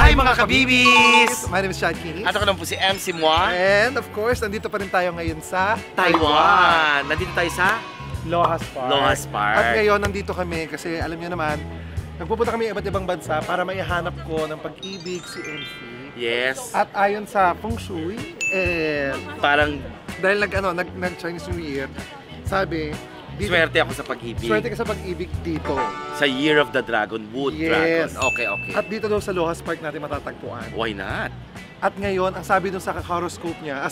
Hi mga kabibis! My name is Chad Kinis. At ako naman po si MC Moa. And of course, nandito pa rin tayo ngayon sa Taiwan. Nandito tayo sa Lohas Park. Lohas Park. At ngayon, nandito kami kasi alam niyo naman, nagpupunta kami iba't ibang bansa para maihanap ko ng pag-ibig si MC. Yes. At ayon sa Feng Shui, Parang dahil nag-Chinese New Year, sabi, dito, swerte ako sa pag-ibig. swerte ka sa pag-ibig dito. Sa Year of the Dragon, Wood Dragon. Okay, okay. At dito daw sa Lohas Park natin matatagpuan. Why not? At ngayon, ang sabi dun sa horoscope niya,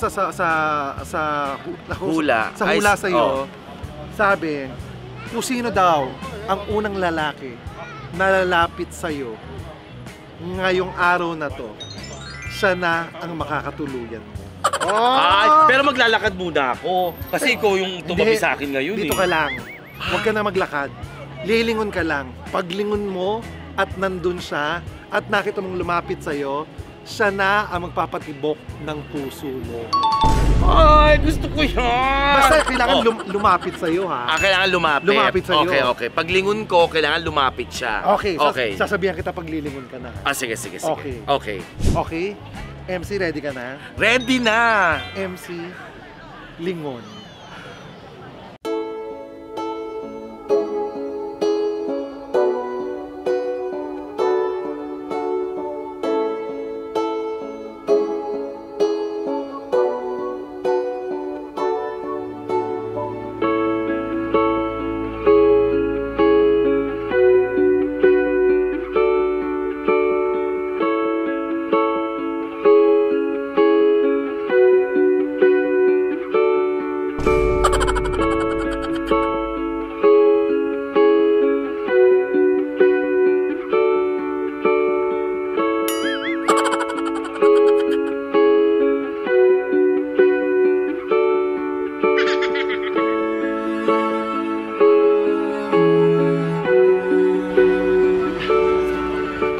Hula. sa hula sa iyo, sabi, kung sino daw ang unang lalaki na lalapit sa iyo ngayong araw na to, siya na ang makakatuluyan mo. Ay, pero maglalakad muna ako. Kasi ikaw yung tumabi sa akin ngayon. Dito ka lang. Huwag ka na maglakad. Lilingon ka lang. Paglingon mo at nandun siya at nakita mong lumapit sa'yo, siya na ang magpapatibok ng puso mo. Ay, gusto ko yan! Basta kailangan lumapit sa'yo, ha? Kailangan lumapit. Lumapit sa'yo. Okay, okay. Paglingon ko, kailangan lumapit siya. Okay, okay. Sasabihan kita pag lilingon ka na. Sige, sige, sige. Okay. Okay. Okay? MC, ready ka na? Ready na! MC, lingon.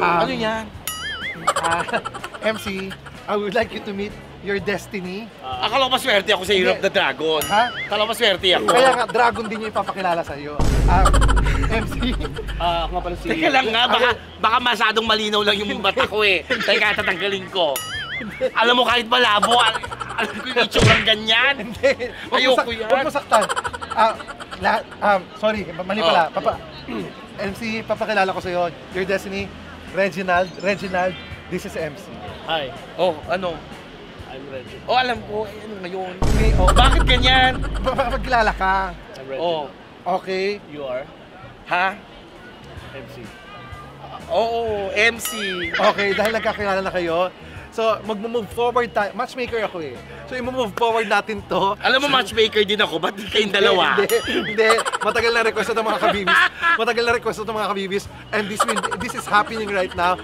Ano yan? MC, I would like you to meet your destiny. Akala ko maswerte ako sa Year of the Dragon. Ha? Akala ko maswerte ako. Kaya nga, dragon din yung ipapakilala sa'yo. MC, Ako nga pala si... Teka lang nga, baka masyadong malinaw lang yung mata ko eh. Teka, tatanggalin ko. Alam mo kahit malabo, alam ko yung itsurang ganyan. hindi. Ayoko yan. Huwag mo saktan. Sorry, mali pala. MC, papakilala ko sa'yo. Your destiny, Reginald, this is MC. Hi, Oh, ano? I'm Reggie. Oh, alam ko. Eh, ano ngayon? Okay, Bakit ganyan? Pagkilala ka. I'm Reggie. Oh, Okay. You are ha? MC. Oo, MC. Okay, dahil nagkakilala na kayo, so mag-move forward tayo. Matchmaker ako eh. So i-move forward natin to. Alam mo, matchmaker din ako. Ba't di kayong dalawa? Hindi. Matagal na request ito mga kabibis. Matagal na request ito mga kabibis. And this is happening right now.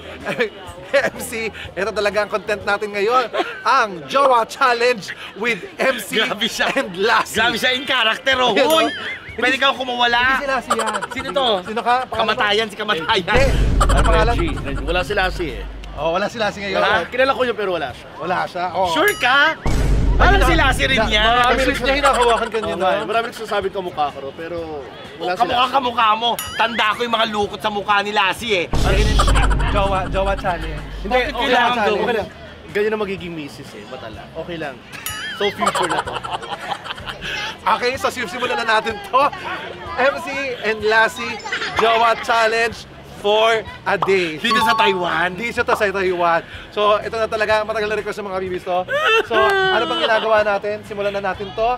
MC, ito talaga ang content natin ngayon. Ang Jowa Challenge with MC Grabe siya. and Lassie. Grabe siya in character, oh. Yan, Hoy! oh. Pwede kang kumawala. Hindi si Lassie yan. Sino to? Sino ka? Kamatayan, si Kamatayan. Hindi. Ano pangalan? Reggie. Wala si Lassie eh. Oh, wala si Lassie ngayon. Wala? Kilala ko yun pero wala siya. Wala siya. Oh. Sure ka? Parang si Lassie rin yan. Marami rin niya hinahawakan kanina. Marami rin sasabing kamukha ko pero wala si Lassie. Kamukha mo. Tanda ko yung mga lukot sa mukha ni Lassie eh. Jowa Challenge. Hindi, Bakit okay kailangan lang. gawin? Okay lang. Ganyan na magiging misis eh. Batala. Okay lang. So future na to. Okay, so simulan na natin to. MC and Lassie Jowa Challenge for a day. Dito sa Taiwan. Dito sa Taiwan. So, ito na talaga, matagal na request sa mga bibis to. So, ano bang ginagawa natin? Simulan na natin to.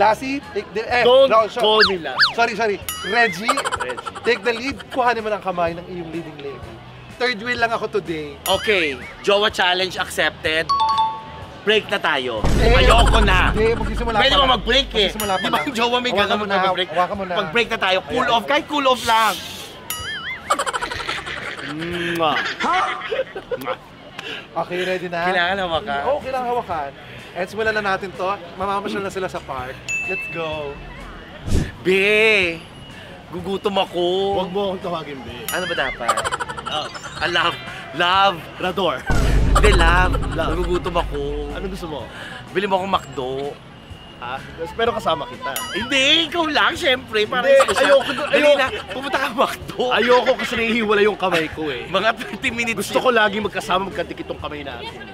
Lassie, take the... Don't call me Lassie. Sorry. Reggie, take the lead. Kuhanin mo ng kamay ng iyong leading lady. Third wheel lang ako today. Okay, Jowa Challenge accepted. Break na tayo. Ayoko na. Hindi, magsisimula Pwede pa mo lang. mag-break eh. Magsisimula pa Di ba lang. yung jowa may Hawakan gano'n mo na, mag-break? hawakan mo na. Mag-break na tayo. Cool off. Kahit cool off lang. Okay, ready na? Kailangan hawakan. Oo, kailangan hawakan. And simulan na natin to. Mamamasyal na sila sa park. Let's go. Be, gugutom ako. Huwag mo akong tawagin, be. Ano ba dapat? Love. Rador. Hindi, love. Love. Nagugutom ako. Ano gusto mo? Bili mo akong McDo. Ha? Pero kasama kita. Hindi, ikaw lang, syempre. Para Hindi, special. ayoko. Dali na, pumunta ka McDo. Ayoko kasi nahihiwala yung kamay ko eh. Mga 30 minutes. Gusto ko lagi magkasama, magkadikit yung kamay natin.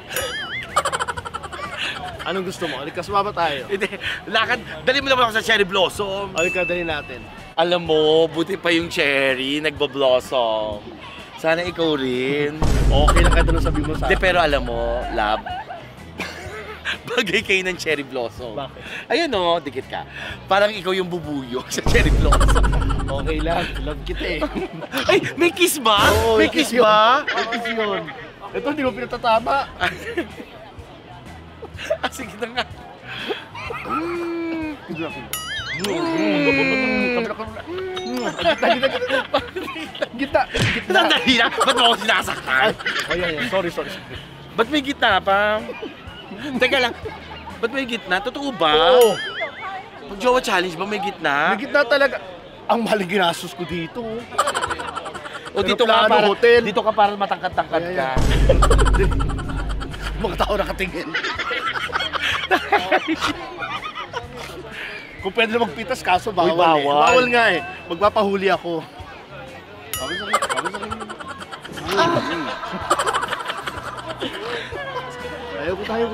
Anong gusto mo? Halika, sumama tayo. Hindi, lakad. Dali mo naman ako sa cherry blossom. Halika, dali natin. Alam mo, buti pa yung cherry, nagbo-blossom. Sana ikaw rin. Okay lang kahit anong sabi mo sa Hindi, akin. pero alam mo, love, bagay kayo ng cherry blossom. Bakit? Ayun o, dikit ka. Parang ikaw yung bubuyo sa cherry blossom. Okay lang, love kita eh. Ay, may kiss ba? Oo, may kiss ba? May kiss yun. Ito, hindi mo pinatatama. Ah, sige na nga. Gita. Sandali na, ba't mo ako sinasaktan? Ayan. Sorry. Ba't may gitna pa? Teka lang, ba't may gitna? Totoo ba? Oo. Pag Jowa Challenge ba may gitna? May gitna talaga. Ang maling ginastos ko dito. O dito ka Aeroplano, para, hotel. dito ka para matangkad-tangkad Ayan, ka. Mga tao nakatingin. Kung pwede na magpitas, kaso bawal. Uy, bawal. Eh. Bawal nga eh. Magpapahuli ako. Sabi sa akin. Ayaw ko tayo.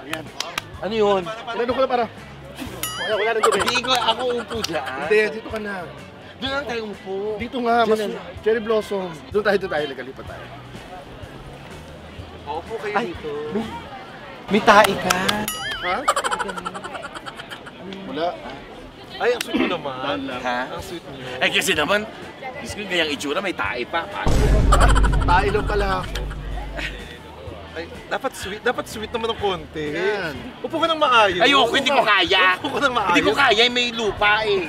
Ayan. Ano yun? Inano ko na para. Wala nang dumi. Hindi ko ako upo dyan. Hindi, dito ka na. Doon lang tayo upo. Dito nga, mas Diyan na. cherry blossom. Doon tayo, lipat tayo. Opo kayo Ay. dito. May tae ka. Ha? Wala. Ay, ang sweet mo naman. Dahan lang. Ha? Ang sweet niyo. Eh kasi naman, Diyos ko, ganyang itsura, may tae pa. Paano? Tayo lang pala ako. Ay, dapat sweet naman ng konti. Yan. Upo ka ng maayos. Ayoko, hindi ko kaya. Upo ka ng maayos. Hindi ko kaya, may lupa eh.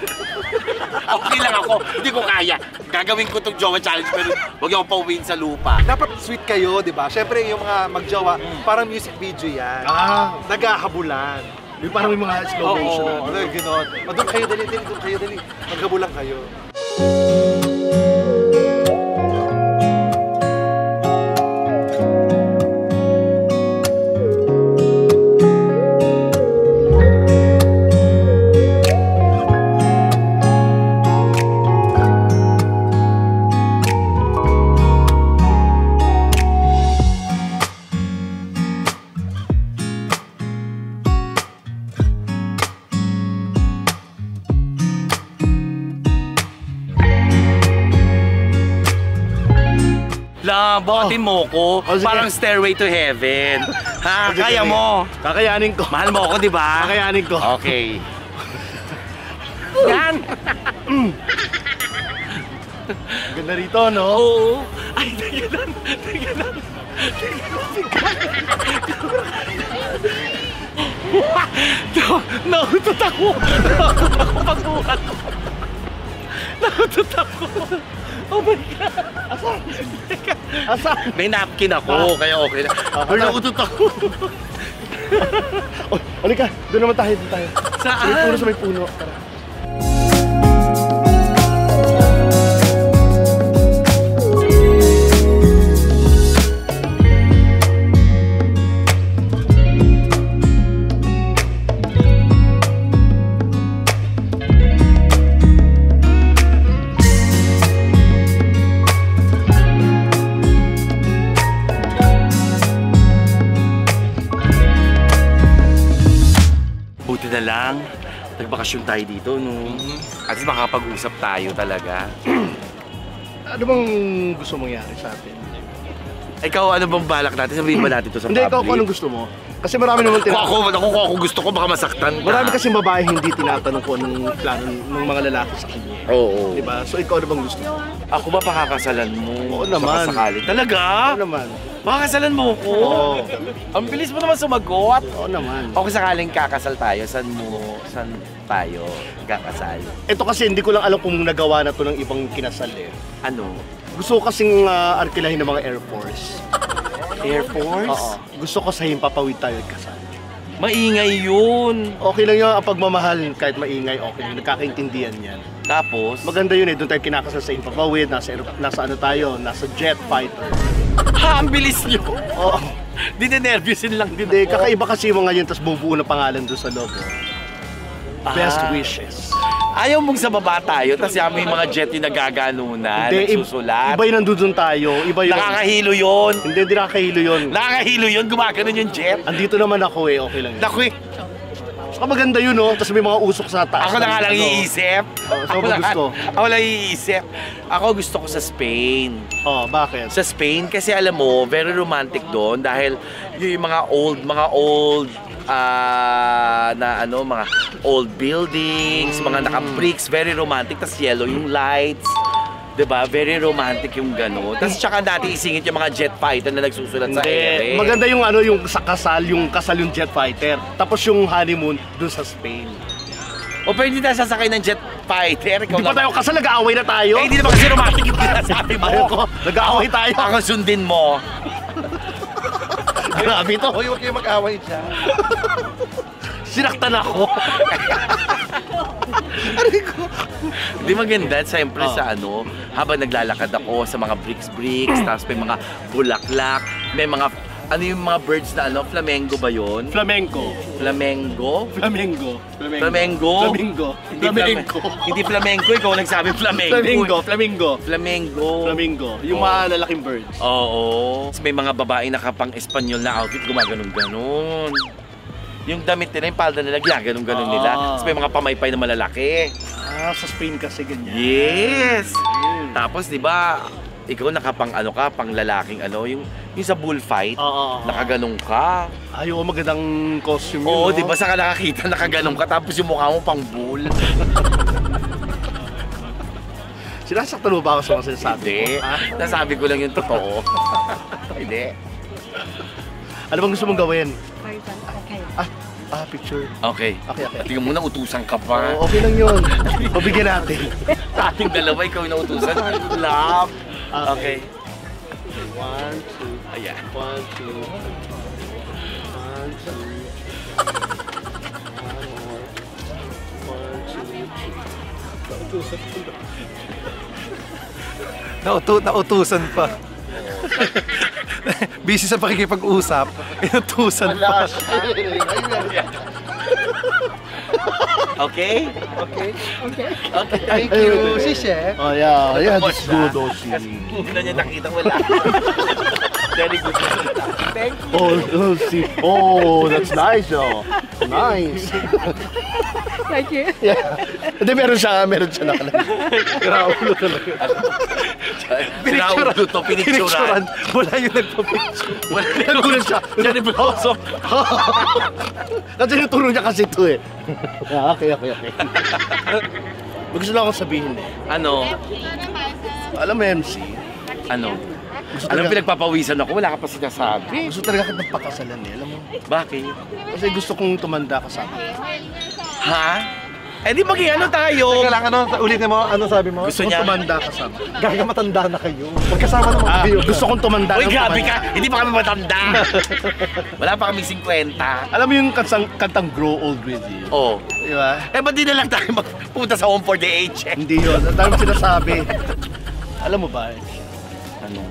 Okay lang ako, hindi ko kaya. Gagawin ko itong Jowa Challenge pero huwag ako pauwiin sa lupa. Dapat sweet kayo, di ba? Siyempre, yung mga magjowa, parang music video yan. Naghahabulan. Yung parang may mga slow motion. Oo, gano'n. Doon kayo, dali. Maghabulan kayo. Buhatin mo ko, Oh, sige. parang stairway to heaven. Ha? Sige. Kaya mo. Kakayanin ko. Mahal mo ako, di ba? Kakayanin ko. Okay. Yan! Ganda rito, no? Oo. Ay, teka lang. Nautot ako pagbuhat ko. Nautot ako. Oh my God. Asa? May napkin ako, kaya okay na. Pero nautot ako. Oh, halika. Doon naman tayo. Saan? Sa may puno. Tara. Buti na lang, nagbakasyon tayo dito, no? At least makakapag-usap tayo talaga. Ano bang gusto mong mangyari sa atin? Ikaw, ano bang balak natin? Sabihin ba natin to sa Hindi, public? ikaw kung anong gusto mo. Kasi marami naman Kung ako gusto ko, baka masaktan ka. Marami kasing babae hindi tinatanong kung anong plano ng mga lalaki sa kanya. Oo. Diba? So ikaw ano bang gusto mo? Ako ba pakakasalan mo? Oo naman. Sa kasakali? Talaga? Ano naman? Pakakasalan mo ko? Oo. Ang bilis mo naman sumagot. Oo naman. O kung sakaling kakasal tayo, saan tayo kakasal? Ito kasi hindi ko lang alam kung nagawa na to ng ibang kinasal eh. Ano? Gusto ko kasing arkilahin ng mga Air Force. Air Force? Oo. Gusto ko sa himpapawid tayo at kasal. Maingay yun. Okay lang yung ang pagmamahal kahit maingay, okay lang. Nagkakaintindihan yan. Tapos? Maganda yun eh. Doon tayo kinakasal sa himpapawid. Nasa ano tayo? Nasa jet fighter. Ha, ang bilis nyo. Oo. Dinenervyusin lang din Hindi, ako. kakaiba kasi yung mga yun, tapos bubuo na pangalan doon sa logo. Best wishes. Ayaw mong sa baba tayo, tapos yaman yung mga jet yung nagaganunan, nagsusulat. Iba yung nandun tayo, iba yung... Nakakahilo yun. Hindi nakakahilo yun. Nakakahilo yun, gumaganon yung jet. Andito naman ako eh, okay lang yun. Naku, Saka maganda yun oh, tapos may mga usok sa taas. ako na nga lang iisip. Saan mo gusto? Ako lang iisip. Ako gusto ko sa Spain. Oh, bakit? Sa Spain kasi alam mo, very romantic doon dahil yung mga old na ano, mga old buildings, mga naka-bricks, very romantic, tas yellow yung lights. 'Di ba? Very romantic yung gano'n. Tapos tsaka natin isingit yung mga jet fighter na nagsusulat sa ere. Maganda yung ano, yung sa kasal yung jet fighter. Tapos yung honeymoon dun sa Spain. O pero hindi tayo sasakay ng jet fighter. Ikaw Hindi pa tayo kasal, nag-aaway na tayo. Eh, hindi naman kasi romantic yung sinasabi mo. Ayoko, nag-aaway tayo. Ako sundin mo. Grabe to. Hoy, huwag kayo mag-away dyan. Sinaktan ako. Di maganda, siyempre sa ano, habang naglalakad ako sa mga bricks, tapos may mga bulaklak, may mga, ano yung mga birds na ano, flamenco ba yun? Flamenco. Flamengo? Flamengo. Flamengo? Flamingo. Hindi Flamenco. Hindi flamenco, ikaw nagsabi flamenco. Flamingo. Flamingo. Flamengo. Flamingo. Yung Oh. mga lalaking birds. Oo. Tapos may mga babae na kapang Espanyol na outfit, gumaganon-ganon. Yung damit nila, yung palda nila, ginaganon-ganon nila. Tapos may mga pamaypay na malalaki. Ah, sa Spain kasi ganyan. Yes! Tapos, di ba, ikaw nakapang ano ka, pang lalaking ano, yung sa bullfight, Oo. nakaganong ka. Ay, oo, magandang costume yun. Oo, no? di ba, sa ka nakakita, nakaganong ka, tapos yung mukha mo pang bull. Sinasaktan mo ba ako sa mga sinasabi Hindi. ko? Ha? Nasabi ko lang yung totoo. Hindi. Ano bang gusto mong gawin? Okay. Picture. Okay. Okay. Tingnan mo na, utusan ka pa. Oo, okay lang yun. Pabigyan natin. Sa ating dalawa, ikaw yung nautusan. Love. Okay. 1, 2. Ayan. 1, 2. 1, 2. Nautusan pa. Busy sa pakikipag-usap, inutusan pa. Okay? Okay? Okay. Thank you, si Chef. Oh, yeah, this is good, Osi. Hindi na niya nakita, wala. Very good. Thank you. Oh, see. Oh, that's nice, oh. Nice. Thank you. Yeah. Hindi, meron siya nakalagay. Graulo talaga. Pinaulo to, pinicturan. Wala yung nagpa-picture. Wala Nagulat siya. Johnny Blossom. Kasi tinuturo niya kasi ito eh. Okay. May gusto lang akong sabihin eh. Ano? Alam mo, MC, Ano? gusto Alam, talaga, pinagpapawisan ako, wala ka pa sinasabi. gusto talaga kita magpakasalan eh. Alam mo? Bakit? Kasi gusto kong tumanda kasama. Ha? Eh di maging ano tayo? Teka lang, ulitin mo, ano sabi mo? Gusto Gusto niya? tumanda kasama. Gaga matanda na kayo. Magkasama naman kayo. Gusto kong tumanda. Uy, ng grabe tumanda. ka! Hindi pa kami matanda! Wala pa kaming 50. Alam mo yung kantang Grow Old With You? Oh. Di ba? Eh, ba't di na lang tayo magpunta sa Home for the Aged? Hindi yun. Ang dami sinasabi. Alam mo ba, Ano?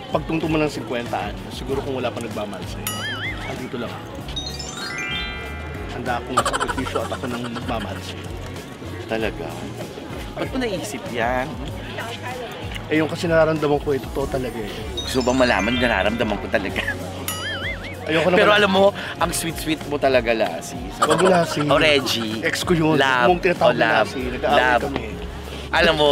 pagtungtong mo ng 50 anos, siguro kung wala pa nagmamahal sa'yo, andito lang ako. Handa akong sakripisyo at ako nang magmamahal sa'yo. Talaga? Ba't mo naisip yan? Eh yung kasi nararamdaman ko, totoo talaga eh. Gusto bang malaman, nararamdaman ko talaga. Ayoko naman. Pero alam mo, ang sweet-sweet mo talaga, Lassie. Wag mo Lassie. O Reggie. Ex ko yun. Love. Mong tinatawag O, na love. Lassie. Nag-aaway Love. kami. Alam mo,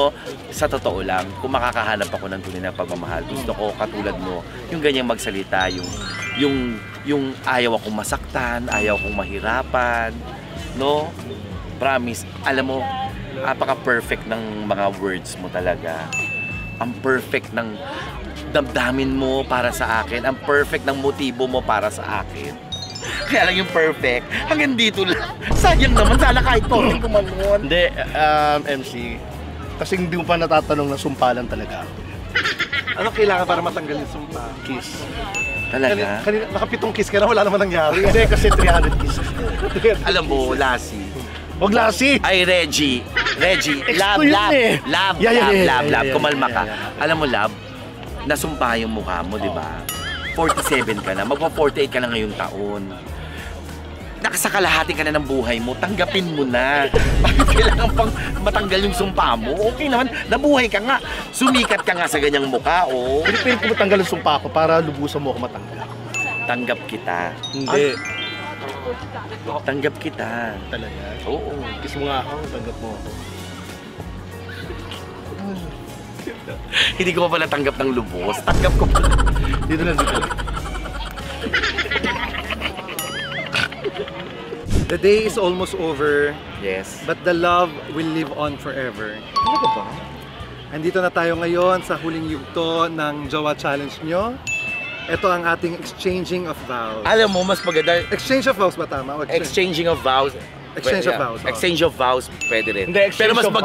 sa totoo lang, kung makakahanap ako ng tunay na pagmamahal, gusto ko katulad mo, yung ganyang magsalita, yung ayaw akong masaktan, ayaw akong mahirapan, no? Promise, alam mo, napaka-perfect ng mga words mo talaga. Ang perfect ng damdamin mo para sa akin, ang perfect ng motibo mo para sa akin. Kaya lang yung perfect, hanggang dito lang. Sayang naman, sana kahit konting kumanon. Hindi, MC, kasi hindi mo pa natatanong na sumpalan talaga ako. Ano kailangan para matanggal yung sumpa? Kiss. Talaga? Kanina, nakapitong kiss ka na, wala naman nangyari. Hindi, kasi 300 kisses. Alam mo, Lassie. Wag Lassie! Ay, Reggie. Ex Love, ko yun love, eh. love, Yeah, love. yeah. Kumalma ka. Yeah. Alam mo, love, nasumpa yung mukha mo, di ba? 47 ka na, magpa-48 ka na ngayong taon. Nakasakalahati ka na ng buhay mo, tanggapin mo na. Bakit kailangan pang matanggal yung sumpa mo? Okay naman, nabuhay ka nga. Sumikat ka nga sa ganyang mukha, oh. Pilipilit ko matanggal ang sumpa ko para lubusan mo ako matanggal. Tanggap kita. Hindi. Tanggap kita. Talaga? Oo. Kiss mo nga ako, tanggap mo ako. Hindi ko pa pala tanggap ng lubos. Tanggap ko pala. Dito lang, dito lang. The day is almost over, Yes. but the love will live on forever. Ano ba? Andito na tayo ngayon sa huling yugto ng Jowa Challenge nyo. Ito ang ating exchanging of vows. Alam mo, mas maganda, Exchange of vows ba tama? O exchanging of vows. Exchange of vows, oh. Exchange of vows, pwede rin. Hindi, exchange Pero mas of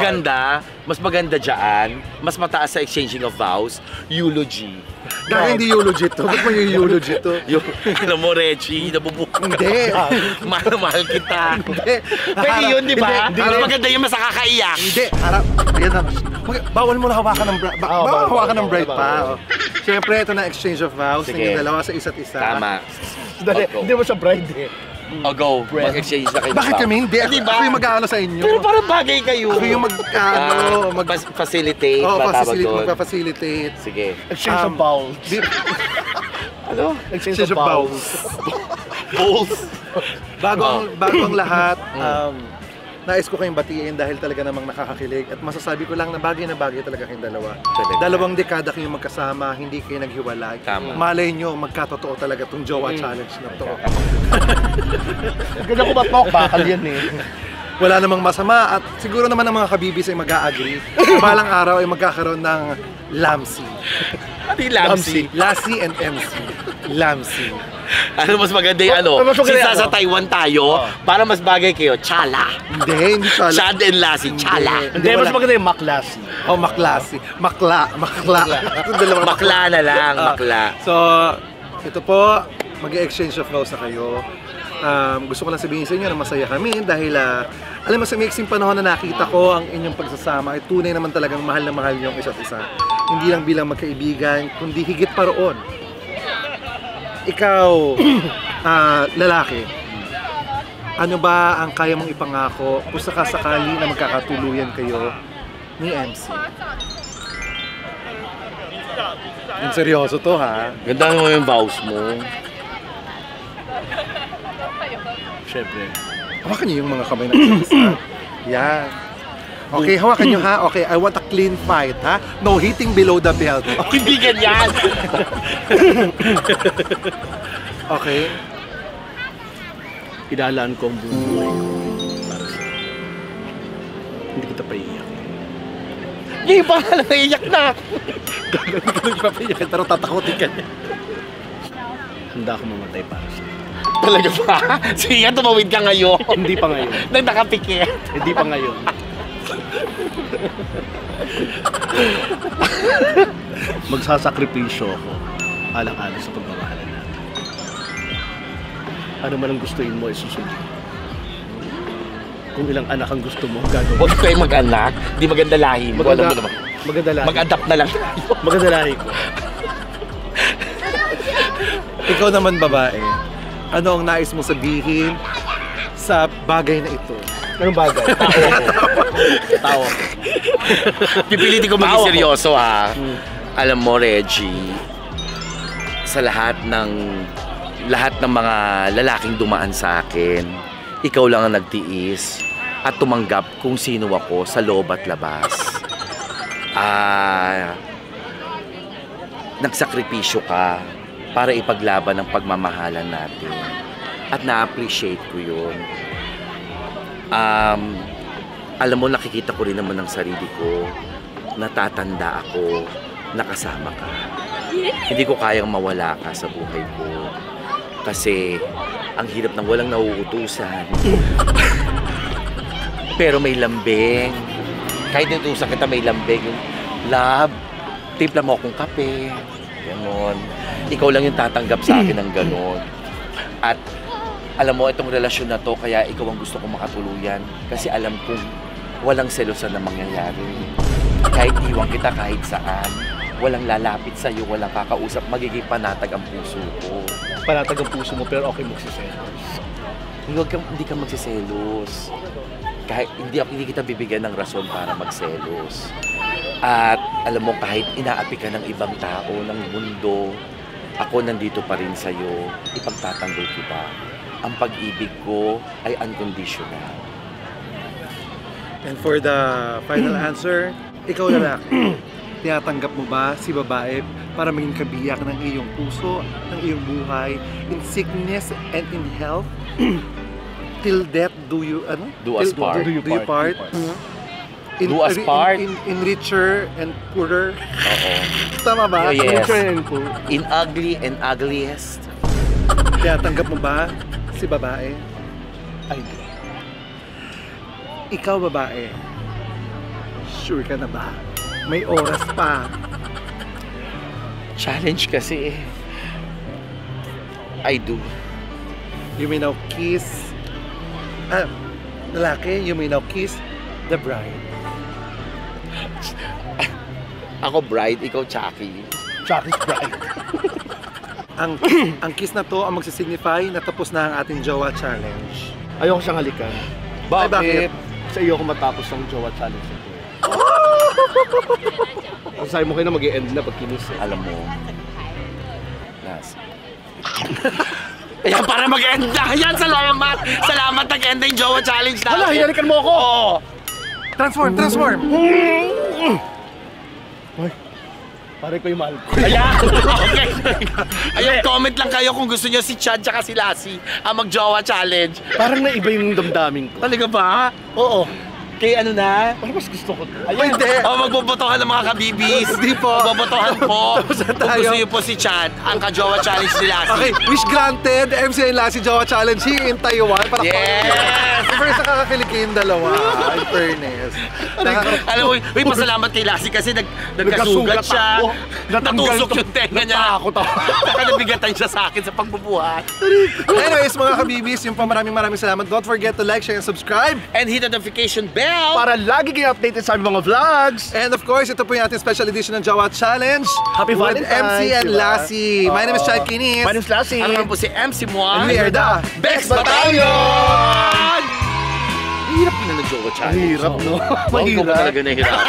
maganda dyan, mas mataas sa exchanging of vows, eulogy. Dahil hindi eulogy to. Ba't mo yung eulogy to? Yung, alam mo, Reggie, nabubuhay. Hindi. Mahal na mahal kita. Hindi. Pwede yun, di ba? Hindi. Mas maganda yun, mas nakakaiyak. Hindi. Harap. Ayan na. Bawal mo na hawakan ng bride. Bawal hawakan ng bride pa. Oh. Siyempre, ito na exchange of vows. Sige. Yung dalawa sa isa't isa. Tama. Dali, Go. hindi mo siya bride eh. O go, mag-exchange na kayo. Bakit kami? Hindi. Di ba? Ako yung mag-aano sa inyo. Pero parang bagay kayo. Ako yung facilitate, Oh, matawag doon. magpa-facilitate. Sige. Exchange of bowels. Ano? Exchange of bowels. Balls. Bago ang lahat, nais ko kayong batiin dahil talaga namang nakakakilig at masasabi ko lang na bagay talaga kayong dalawa. Talaga. 2 dekada kayong magkasama, hindi kayo naghiwalay. Tama. Malay nyo, magkatotoo talaga itong Jowa Challenge na to. Ganda ko ba talk? Bakal yan eh. Wala namang masama at siguro naman ang mga kabibis ay mag-a-agree. Balang araw ay magkakaroon ng Lamsi. Ano yung Lamsi? Lassie and MC. Lamsi. Ano mas maganda yung ano? Mas maganda Since yung sa Taiwan tayo, para mas bagay kayo, Chala. Hindi siya. Chad and Lassie, Chala. Hindi, mas maganda yung maklasi. Oh, maklasi. Makla. Itong dalawa. Makla na lang, makla. So, ito po, mag-exchange of vows na kayo. Gusto ko lang sabihin sa inyo na masaya kami dahil alam mo sa mixing panahon na nakita ko ang inyong pagsasama ay tunay naman talagang mahal na mahal niyong isa't isa. Hindi lang bilang magkaibigan, kundi higit pa roon. Ikaw, lalaki, ano ba ang kaya mong ipangako kung sakasakali na magkakatuluyan kayo ni MC? Yung seryoso to ha. Ganda mo yung vows mo. Siyempre. Hawakan niyo yung mga kamay ng isa. Yan. Okay, hawakan niyo ha. Okay, I want a clean fight ha. No hitting below the belt. Hindi ganyan. Okay. Ilalaan ko ang buong buhay ko para sa'yo. Hindi kita paiiyak. Hindi pa nga lang naiyak na. Gagawin ko ng papayakin pero tatakotin ka niya. Handa ako mamatay para sa'yo. Talaga ba? Sige nga, tumawid ka ngayon. Hindi pa ngayon. Nang nakapikit. Hindi pa ngayon. Magsasakripisyo ako alang-alang sa pagmamahalan natin. Ano man ang gustuin mo, isusundin. Kung ilang anak ang gusto mo, gagawin. Huwag kayo mag-anak. Di maganda lahi mo. Alam mo naman. Maganda lahi. Mag-adapt na lang. Maganda lahi ko. Ikaw naman babae, ano ang nais mo sabihin sa bagay na ito? Anong bagay? Tao ako. Tao ako. Pipilitin ko maging seryoso ha. Alam mo, Reggie, sa lahat ng mga lalaking dumaan sa akin, ikaw lang ang nagtiis at tumanggap kung sino ako sa loob at labas. Nagsakripisyo ka para ipaglaban ang pagmamahalan natin. At na-appreciate ko yun. Alam mo, nakikita ko rin naman ang sarili ko. Natatanda ako, nakasama ka. Hindi ko kayang mawala ka sa buhay ko. Kasi ang hirap ng walang nauutusan. Pero may lambing. Kahit inutusan kita, may lambing. Love, timpla mo akong kape. Ganon. Ikaw lang yung tatanggap sa akin ng ganon. At alam mo, itong relasyon na to, kaya ikaw ang gusto kong makatuluyan. Kasi alam kong walang selosan na mangyayari. Kahit iwan kita kahit saan. walang lalapit sa'yo, walang kakausap, magiging panatag ang puso ko. Panatag ang puso mo pero okay magsiselos. Hindi ka magsiselos. Kahit hindi kita bibigyan ng rason para magselos. At alam mo, kahit inaapi ka ng ibang tao, ng mundo, ako nandito pa rin sa'yo, ipagtatanggol kita. Ang pag-ibig ko ay unconditional. And for the final answer, ikaw lalaki, tinatanggap mo ba si babae para maging kabiyak ng iyong puso, ng iyong buhay, in sickness and in health? Till death do you, Do us part. Do you part? Do us part. In richer and poorer? Oo. Tama ba? Yes. Richer and poor. In ugly and ugliest. Tinatanggap mo ba si babae? Ay, di. Ikaw babae, sure ka na ba? May oras pa. Challenge kasi eh. I do. You may now kiss, lalaki, you may now kiss the bride. Ako bride, ikaw Chucky. Chucky's bride. Ang kiss na to ang magsisignify na tapos na ang ating Jowa Challenge. Ayoko siyang halikan. Ay, bakit? Sa iyo ko matapos ng Jowa Challenge. Ang sabi mo kayo na mag-i-end na pag kinis eh. Alam mo, Lassie. Ayan, para mag-end na. Ayan, salamat. Salamat, nag-end na yung Jowa Challenge natin. Hala, hinalikan mo ako! Oo. Transform! Ay, pare ko yung mahal ko. Ayan, okay. Ayan, comment lang kayo kung gusto nyo si Chad tsaka si Lassie ang mag-Jowa Challenge. Parang naiba yung damdamin ko. Talaga ba? Oo. Kay ano na? Parang mas gusto ko. Ayan. Hindi. Magbobotohan ng mga kabibis. Hindi po. Magbobotohan po. Tapos na Kung tayo. gusto nyo po si Chad, ang ka-Jowa Challenge ni Lassie. Okay, wish granted, MC and Lassie Jowa Challenge here in Taiwan. Para Yes! first nakakakilig kayong dalawa, in fairness. Alam mo, pasalamat kay Lassie kasi nagkasugat siya. ako. Natusok yung tenga niya. Natakot ako. Saka nabigatan siya sa akin sa pagbubuhat. Anyways, mga kabibis, yung maraming salamat. Don't forget to like, share, and subscribe. And hit the notification bell. Para lagi kayo updated sa aming mga vlogs. And of course, ito po yung ating special edition ng Jowa Challenge. Happy with Valentine's, MC and diba? Lassie. My name is Chad Kinis. My name is Lassie. Ano naman po si MC Moa. And we are the Bex Battalion! Hirap yun na ng Jowa Challenge. Mahirap, no? Mahirap. Mahirap. Talaga nahirap.